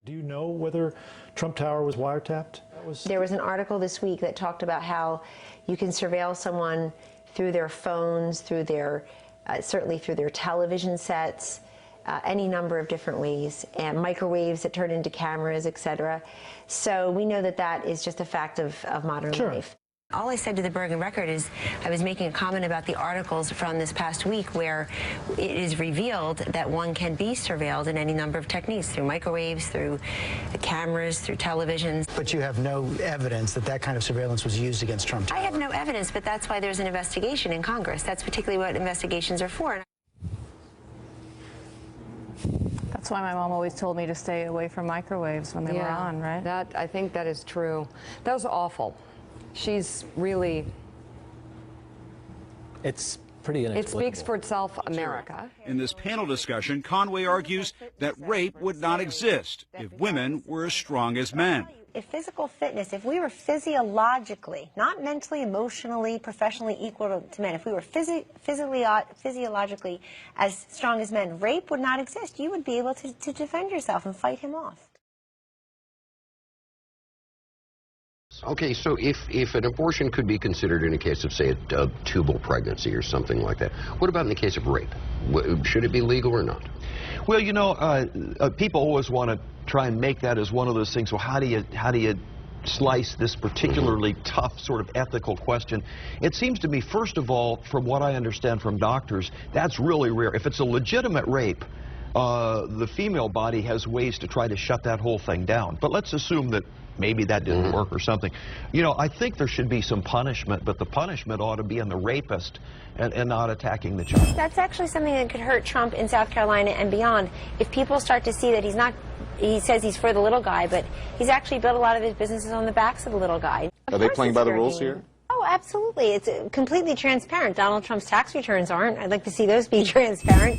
Do you know whether Trump Tower was wiretapped? There was an article this week that talked about how you can surveil someone through their phones, through their, certainly through their television sets, any number of different ways, and microwaves that turn into cameras, etc. So we know that that is just a fact of modern life. All I said to the Bergen Record is I was making a comment about the articles from this past week where it is revealed that one can be surveilled in any number of techniques, through microwaves, through cameras, through televisions. But you have no evidence that that kind of surveillance was used against Trump Tower. I have no evidence, but that's why there's an investigation in Congress. That's particularly what investigations are for. That's why my mom always told me to stay away from microwaves when they were on, right? I think that is true. That was awful. She's really... It's pretty inexplicable. It speaks for itself, America. In this panel discussion, Conway argues that rape would not exist if women were as strong as men. If physical fitness, if we were physiologically, not mentally, emotionally, professionally equal to men, if we were physiologically as strong as men, rape would not exist. You would be able to defend yourself and fight him off. Okay, so if an abortion could be considered in a case of, say, a tubal pregnancy or something like that, what about in the case of rape? Should it be legal or not? Well, you know, people always want to try and make that as one of those things. Well, how do you slice this particularly tough sort of ethical question? It seems to me, first of all, from what I understand from doctors, that's really rare. If it's a legitimate rape, the female body has ways to try to shut that whole thing down. But let's assume that maybe that didn't work or something. You know, I think there should be some punishment, but the punishment ought to be on the rapist and not attacking the child. That's actually something that could hurt Trump in South Carolina and beyond. If people start to see that he's not, he says he's for the little guy, but he's actually built a lot of his businesses on the backs of the little guy. Are they playing by the rules here? Oh, absolutely. It's completely transparent. Donald Trump's tax returns aren't. I'd like to see those be transparent.